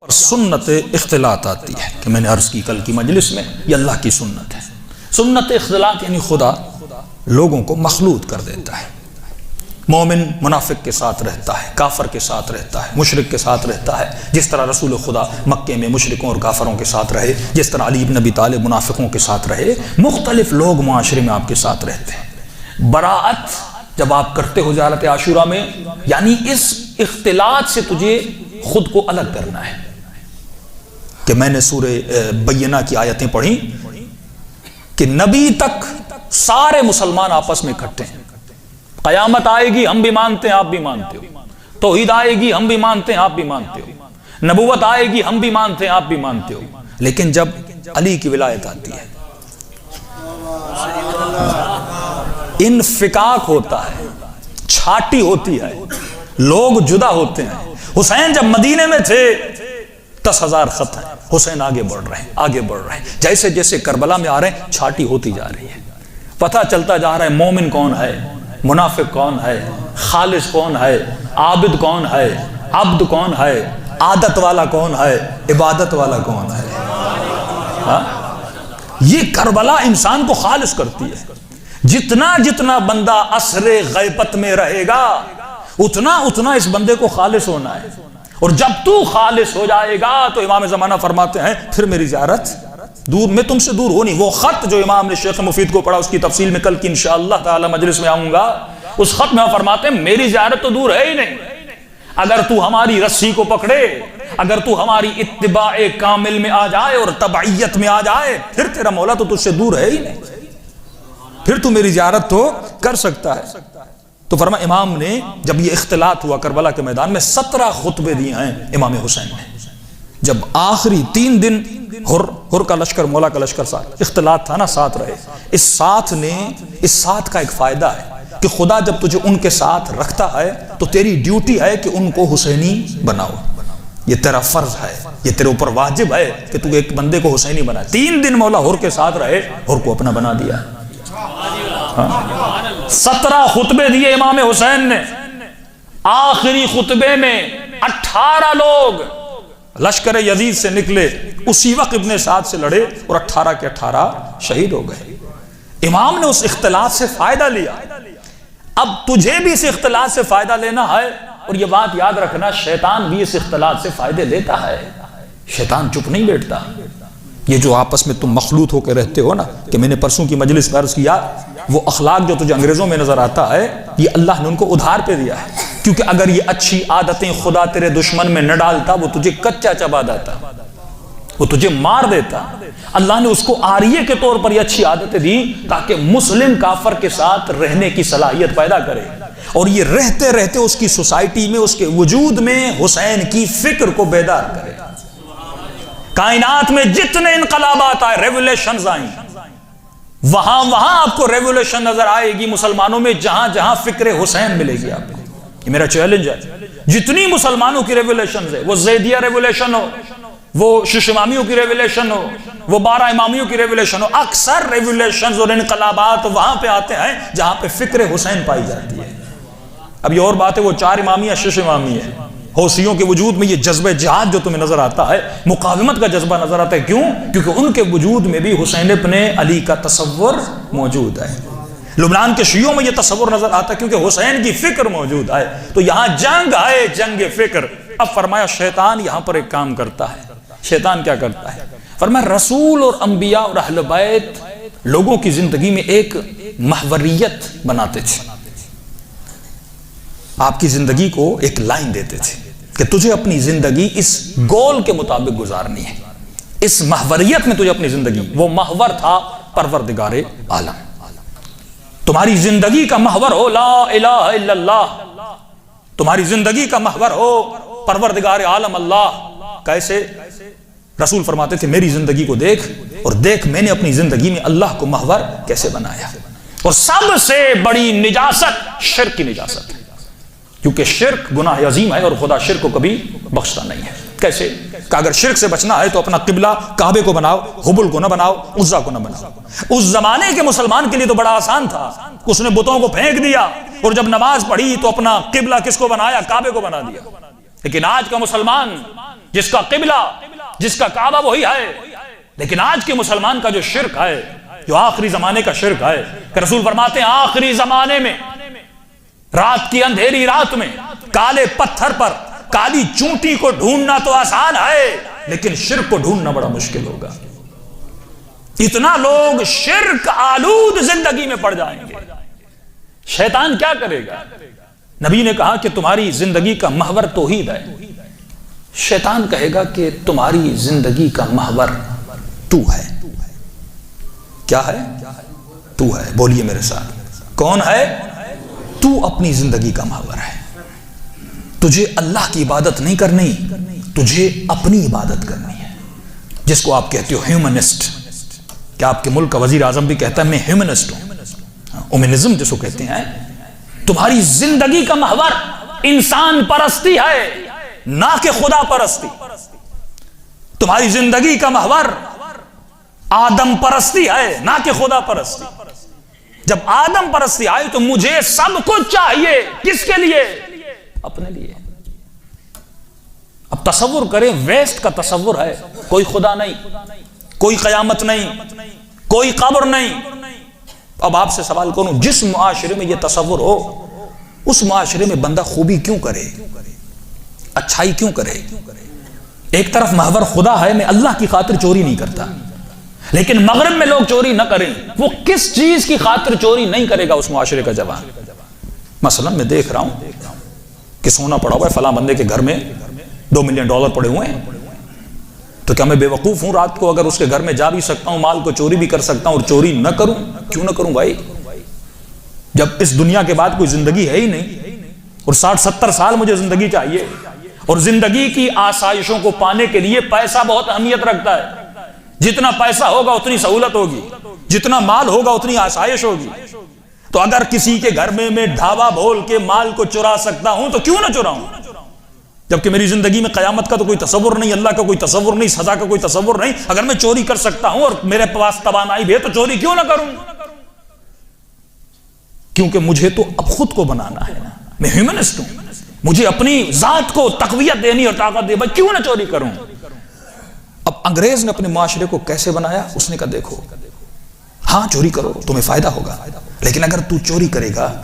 اور سنت اختلاط آتی ہے کہ میں نے عرض کی کل کی مجلس میں، یہ اللہ کی سنت ہے۔ سنت اختلاط یعنی خدا لوگوں کو مخلوط کر دیتا ہے۔ مومن منافق کے ساتھ رہتا ہے، کافر کے ساتھ رہتا ہے، مشرک کے ساتھ رہتا ہے، جس طرح رسول خدا مکے میں مشرکوں اور کافروں کے ساتھ رہے، جس طرح علی بن ابی طالب منافقوں کے ساتھ رہے، مختلف لوگ معاشرے میں آپ کے ساتھ رہتے ہیں۔ براءت جب آپ کرتے ہو زیارت عاشورہ میں، یعنی اس اختلاط سے تجھے خود کو الگ کرنا ہے۔ کہ میں نے سورہ بینہ کی آیتیں پڑھی کہ نبی تک سارے مسلمان آپس میں اکٹھے ہیں، قیامت آئے گی ہم بھی مانتے ہیں آپ بھی مانتے ہو، توحید آئے گی ہم بھی مانتے ہیں آپ بھی مانتے ہو، نبوت آئے گی ہم بھی مانتے ہیں آپ بھی مانتے ہو، لیکن جب علی کی ولایت آتی ہے انفکاک ہوتا ہے، چھاٹی ہوتی ہے، لوگ جدا ہوتے ہیں۔ حسین جب مدینے میں تھے 10,000 خط ہیں، حسین آگے بڑھ رہے ہیں، آگے بڑھ رہے ہیں، جیسے جیسے کربلا میں آ رہے ہیں چھاٹی ہوتی جا رہی ہے، پتہ چلتا جا رہا ہے مومن کون ہے، منافق کون ہے، خالص کون ہے، عابد کون ہے، عبد کون ہے، عادت والا کون ہے، عبادت والا کون ہے۔ ہاں؟ یہ کربلا انسان کو خالص کرتی ہے۔ جتنا جتنا بندہ عصر غیبت میں رہے گا اتنا اتنا اس بندے کو خالص ہونا ہے، اور جب تو خالص ہو جائے گا تو امام زمانہ فرماتے ہیں پھر میری زیارت دور، میں تم سے دور ہو نہیں۔ وہ خط جو امام نے شیخ مفید کو پڑھا، اس کی تفصیل میں کل کی انشاءاللہ تعالی مجلس میں آؤں گا، اس خط میں فرماتے ہیں میری زیارت تو دور ہے ہی نہیں، اگر تو ہماری رسی کو پکڑے، اگر تو ہماری اتباع کامل میں آ جائے اور تبعیت میں آ جائے، پھر تیرا مولا تو تجھ سے دور ہے ہی نہیں، پھر تو میری زیارت تو کر سکتا ہے۔ تو فرما امام نے جب یہ اختلاط ہوا کربلا کے میدان میں 17 خطبے دیے ہیں امام حسین نے۔ جب آخری 3 دن ہر کا لشکر مولا کا لشکر ساتھ اختلاط تھا نا، ساتھ رہے، اس ساتھ کا ایک فائدہ ہے کہ خدا جب تجھے ان کے ساتھ رکھتا ہے تو تیری ڈیوٹی ہے کہ ان کو حسینی بناؤ، یہ تیرا فرض ہے، یہ تیرے اوپر واجب ہے کہ تو ایک بندے کو حسینی بنا۔ 3 دن مولا ہر کے ساتھ رہے، ہر کو اپنا بنا دیا۔ 17 خطبے دیے امام حسین نے، آخری خطبے میں 18 لوگ لشکر یزید سے نکلے، اسی وقت ابن سعد سے لڑے اور 18 کے 18 شہید ہو گئے۔ امام نے اس اختلاط سے فائدہ لیا۔ اب تجھے بھی اس اختلاط سے فائدہ لینا ہے، اور یہ بات یاد رکھنا شیطان بھی اس اختلاط سے فائدے لیتا ہے، شیطان چپ نہیں بیٹھتا۔ یہ جو آپس میں تم مخلوط ہو کے رہتے ہو نا، کہ میں نے پرسوں کی مجلس میں عرض کیا، وہ اخلاق جو تجھے انگریزوں میں نظر آتا ہے یہ اللہ نے ان کو ادھار پہ دیا ہے، کیونکہ اگر یہ اچھی عادتیں خدا تیرے دشمن میں نہ ڈالتا وہ تجھے کچا چبا دیتا، وہ تجھے مار دیتا۔ اللہ نے اس کو عاریہ کے طور پر یہ اچھی عادتیں دی تاکہ مسلم کافر کے ساتھ رہنے کی صلاحیت پیدا کرے، اور یہ رہتے رہتے اس کی سوسائٹی میں، اس کے وجود میں حسین کی فکر کو بیدار کرے۔ کائنات میں جتنے انقلابات آئے، ریولیشنز آئیں، وہاں آپ کو ریولیشن نظر آئے گی مسلمانوں میں جہاں جہاں فکر حسین ملے گی آپ کو۔ یہ میرا چیلنج ہے، جتنی مسلمانوں کی ریولیشنز ہے، وہ زیدیہ ریولیشن ہو، وہ شش امامیوں کی ریولیشن ہو، وہ 12 امامیوں کی ریولیشن ہو، اکثر ریولیشنز اور انقلابات وہاں پہ آتے ہیں جہاں پہ فکر حسین پائی جاتی ہے۔ اب یہ اور بات ہے وہ 4 امامی یا 6 امامی ہے، حوثیوں کے وجود میں یہ جذبہ جہاد جو تمہیں نظر آتا ہے، مقاومت کا جذبہ نظر آتا ہے، کیوں؟ کیونکہ ان کے وجود میں بھی حسین ابن علی کا تصور موجود ہے۔ لبنان کے شیعوں میں یہ تصور نظر آتا ہے کیونکہ حسین کی فکر موجود ہے۔ تو یہاں جنگ ہے، جنگ فکر۔ اب فرمایا شیطان یہاں پر ایک کام کرتا ہے۔ شیطان کیا کرتا ہے؟ فرمایا رسول اور انبیاء اور اہل بیت لوگوں کی زندگی میں ایک محوریت بناتے تھے، آپ کی زندگی کو ایک لائن دیتے تھے کہ تجھے اپنی زندگی اس گول کے مطابق گزارنی ہے، اس محوریت میں تجھے اپنی زندگی، وہ محور تھا پروردگار عالم۔ تمہاری زندگی کا محور ہو لا الہ الا اللہ، تمہاری زندگی کا محور ہو پروردگار عالم اللہ۔ کیسے؟ رسول فرماتے تھے میری زندگی کو دیکھ اور دیکھ میں نے اپنی زندگی میں اللہ کو محور کیسے بنایا۔ اور سب سے بڑی نجاست شرک کی نجاست ہے، کیونکہ شرک گناہ عظیم ہے اور خدا شرک کو کبھی بخشتا نہیں ہے۔ کیسے؟ کہ اگر شرک سے بچنا ہے تو اپنا قبلہ کعبے کو بناؤ، حبل کو نہ بناؤ، عزا کو نہ بناؤ۔ اس زمانے کے مسلمان کے لیے تو بڑا آسان تھا، اس نے بتوں کو پھینک دیا، اور جب نماز پڑھی تو اپنا قبلہ کس کو بنایا؟ کعبے کو بنا دیا۔ لیکن آج کا مسلمان جس کا قبلہ، جس کا کعبہ وہی ہے. لیکن آج کے مسلمان کا جو شرک ہے، جو آخری زمانے کا شرک ہے، کہ رسول فرماتے ہیں آخری زمانے میں رات کی اندھیری رات میں کالے پتھر پر کالی چونٹی کو ڈھونڈنا تو آسان ہے، لیکن شرک کو ڈھونڈنا بڑا مشکل ہوگا. اتنا لوگ شرک آلود زندگی میں پڑ جائیں گے. شیطان کیا کرے گا؟ نبی نے کہا کہ تمہاری زندگی کا محور توحید ہے. شیطان کہے گا کہ تمہاری زندگی کا محور تو ہے. کیا ہے؟ تو ہے. بولیے میرے ساتھ، کون ہے؟ تو اپنی زندگی کا محور ہے. تجھے اللہ کی عبادت نہیں کرنی، تجھے اپنی عبادت کرنی ہے، جس کو آپ کہتے ہو ہیومنسٹ. کیا آپ کے ملک کا وزیر اعظم بھی کہتا ہے میں ہیومنسٹ ہوں، اومنزم جس کو کہتے ہیں. تمہاری زندگی کا محور انسان پرستی ہے، نہ کہ خدا پرستی. تمہاری زندگی کا محور آدم پرستی ہے، نہ کہ خدا پرستی. جب آدم پرستی آئی تو مجھے سب کچھ چاہیے. کس کے لیے؟ اپنے لیے. اب تصور کریں، ویسٹ کا تصور ہے، کوئی خدا نہیں، کوئی قیامت نہیں، کوئی قبر نہیں. اب آپ سے سوال کروں، جس معاشرے میں یہ تصور ہو، اس معاشرے میں بندہ خوبی کیوں کرے، اچھائی کیوں کرے؟ ایک طرف محور خدا ہے، میں اللہ کی خاطر چوری نہیں کرتا، لیکن مغرب میں لوگ چوری نہ کریں، وہ کس چیز کی خاطر چوری نہیں کرے گا اس معاشرے کا جوان؟ مثلا میں دیکھ رہا ہوں کہ سونا پڑا ہوا ہے فلاں بندے کے گھر میں، $2 ملین پڑے ہوئے ہیں. تو کیا میں بے وقوف ہوں رات کو اگر اس کے گھر میں جا بھی سکتا ہوں، مال کو چوری بھی کر سکتا ہوں اور چوری نہ کروں؟ کیوں نہ کروں بھائی؟ جب اس دنیا کے بعد کوئی زندگی ہے ہی نہیں، اور 60-70 سال مجھے زندگی چاہیے، اور زندگی کی آسائشوں کو پانے کے لیے پیسہ بہت اہمیت رکھتا ہے. جتنا پیسہ ہوگا اتنی سہولت ہوگی، جتنا مال ہوگا اتنی آسائش ہوگی. تو اگر کسی کے گھر میں ڈھابا بول کے مال کو چرا سکتا ہوں تو کیوں نہ چراؤں؟ جبکہ میری زندگی میں قیامت کا تو کوئی تصور نہیں، اللہ کا کوئی تصور نہیں، سزا کا کوئی تصور نہیں. اگر میں چوری کر سکتا ہوں اور میرے پاس توانائی بھی ہے تو چوری کیوں نہ کروں؟ کیونکہ مجھے تو اب خود کو بنانا ہے. میں ہیومنسٹ ہوں، مجھے اپنی ذات کو تقویت دینی اور طاقت دے، بھائی کیوں نہ چوری کروں؟ اب انگریز نے اپنے معاشرے کو کیسے بنایا؟ اس نے کہا دیکھو، ہاں چوری کرو، تمہیں فائدہ ہوگا، لیکن اگر تو چوری کرے گا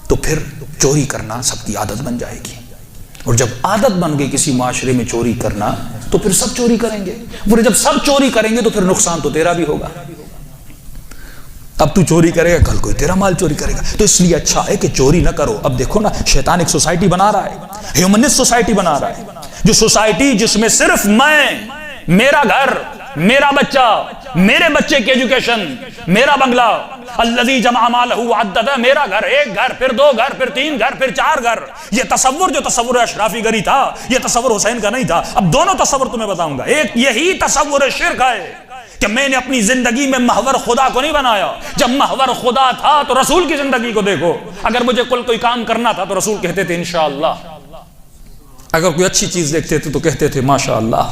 تو پھر چوری کرنا سب کی عادت بن جائے گی. اور جب عادت بن گئی کسی معاشرے میں چوری کرنا تو پھر سب چوری کریں گے. پھر جب سب چوری کریں گے تو پھر نقصان تو تیرا بھی ہوگا. اب تو چوری کرے گا، کل کوئی تیرا مال چوری کرے گا. تو اس لیے اچھا ہے کہ چوری نہ کرو. اب دیکھو نا، شیطان ایک سوسائٹی بنا رہا ہے، ہیومنسٹ سوسائٹی بنا رہا ہے، جو سوسائٹی جس میں صرف میں، میرا گھر، میرا بچہ، میرے بچے کی ایجوکیشن، میرا بنگلہ، الذی جمع مالہ وعددہ، میرا گھر، ایک گھر، پھر 2 گھر، پھر 3 گھر، پھر 4 گھر. یہ تصور جو تصور اشرافی گری تھا، یہ تصور حسین کا نہیں تھا. اب دونوں تصور تمہیں بتاؤں گا. ایک یہی تصور شرک ہے کہ میں نے اپنی زندگی میں محور خدا کو نہیں بنایا. جب محور خدا تھا تو رسول کی زندگی کو دیکھو. اگر مجھے کوئی کام کرنا تھا تو رسول کہتے تھے انشاءاللہ. اگر کوئی اچھی چیز دیکھتے تھے تو کہتے تھے ماشاءاللہ.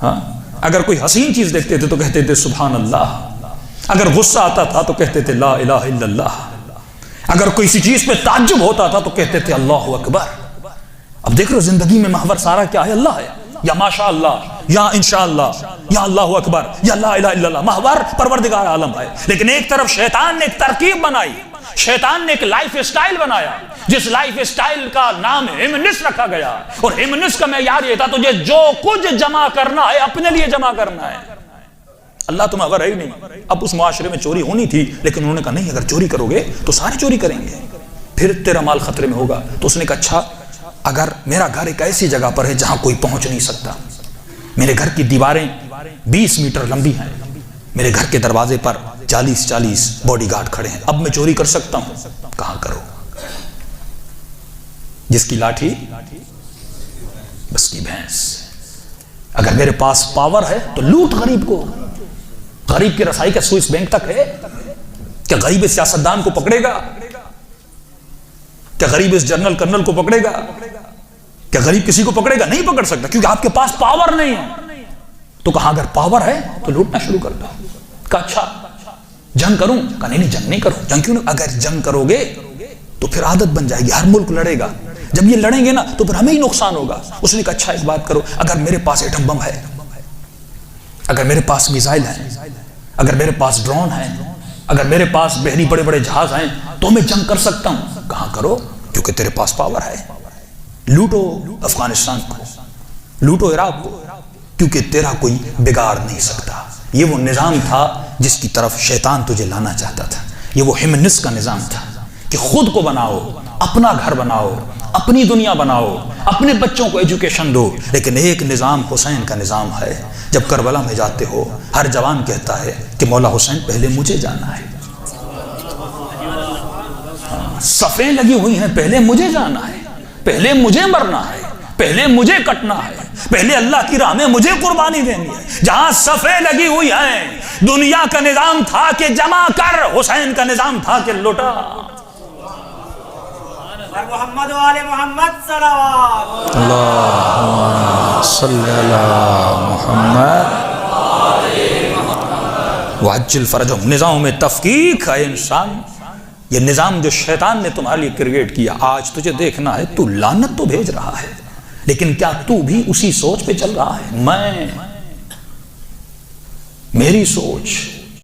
ہاں، اگر کوئی حسین چیز دیکھتے تھے تو کہتے تھے سبحان اللہ. اگر غصہ آتا تھا تو کہتے تھے لا الہ الا اللہ. اگر کوئی سی چیز پہ تعجب ہوتا تھا تو کہتے تھے اللہ اکبر. اب دیکھ رہے ہو زندگی میں محور سارا کیا ہے؟ اللہ ہے، یا ماشاء اللہ، یا انشاءاللہ، یا اللہ اکبر، یا لا الہ الا اللہ. محور پروردگار عالم ہے. لیکن ایک طرف شیطان نے ایک ترکیب بنائی، شیطان نے ایک لائف اسٹائل بنایا جس لائف اسٹائل کا نام ہیومنسٹ رکھا گیا. اور ہیومنسٹ کا معیار یہ تھا تجھے جو کچھ جمع کرنا ہے اپنے لیے جمع کرنا ہے. اللہ تو محور ہے ہی نہیں. اب اس معاشرے میں چوری ہونی تھی، لیکن انہوں نے کہا نہیں، اگر چوری کرو گے تو سارے چوری کریں گے، پھر تیرا مال خطرے میں ہوگا. تو اس نے کہا اچھا، اگر میرا گھر ایک ایسی جگہ پر ہے جہاں کوئی پہنچ نہیں سکتا، میرے گھر کی دیواریں 20 میٹر لمبی ہیں، میرے گھر کے دروازے پر 40 باڈی گارڈ کھڑے ہیں، اب میں چوری کر سکتا ہوں. کہاں کرو؟ جس کی لاٹھی بس کی بھینس. اگر میرے پاس پاور ہے تو لوٹ غریب کو. غریب کی رسائی کا سوئس بینک تک ہے. کیا غریب اس سیاستدان کو پکڑے گا؟ کیا غریب اس جنرل کرنل کو پکڑے گا؟ کیا غریب کسی کو پکڑے گا؟ نہیں پکڑ سکتا، کیونکہ آپ کے پاس پاور نہیں ہے. تو کہا اگر پاور ہے تو لوٹنا شروع کر دو. کہا اچھا جنگ کروں؟ کہا نہیں جنگ نہیں کرو. جنگ کیوں نہیں؟ اگر جنگ کرو گے تو پھر عادت بن جائے گی، ہر ملک لڑے گا. جب یہ لڑیں گے نا تو پھر ہمیں ہی نقصان ہوگا. اس نے کہا اچھا ایک بات کرو, اگر میرے پاس ایٹم بم ہے, اگر میرے پاس میزائل ہیں, اگر میرے پاس ڈرون ہیں, اگر میرے پاس بحری بڑے بڑے جہاز ہیں, تو میں جنگ کر سکتا ہوں. کہاں کرو, کیونکہ تیرے پاس پاور ہے. لوٹو افغانستان کو, لوٹو عراق کو, کیونکہ تیرا کوئی بگاڑ نہیں سکتا. یہ وہ نظام تھا جس کی طرف شیطان تجھے لانا چاہتا تھا. یہ وہ ہیمنس کا نظام تھا کہ خود کو بناؤ, اپنا گھر بناؤ, اپنی دنیا بناؤ, اپنے بچوں کو ایجوکیشن دو. لیکن ایک نظام حسین کا نظام ہے. جب کربلا میں جاتے ہو ہر جوان کہتا ہے کہ مولا حسین پہلے مجھے جانا ہے. صفیں لگی ہوئی ہیں, پہلے مجھے جانا ہے, پہلے مجھے مرنا ہے, پہلے مجھے کٹنا ہے, پہلے اللہ کی راہ میں مجھے قربانی دینی ہے. جہاں صفیں لگی ہوئی ہیں, دنیا کا نظام تھا کہ جمع کر, حسین کا نظام تھا کہ لوٹا. محمد والے محمد صلوات اللہم صلی علی محمد وعجل فرجہم. نظام میں تفکیک ہے انسان. یہ نظام جو شیطان نے تمہارے لیے کریٹ کیا, آج تجھے دیکھنا ہے تو لعنت تو بھیج رہا ہے, لیکن کیا تو بھی اسی سوچ پہ چل رہا ہے؟ میری سوچ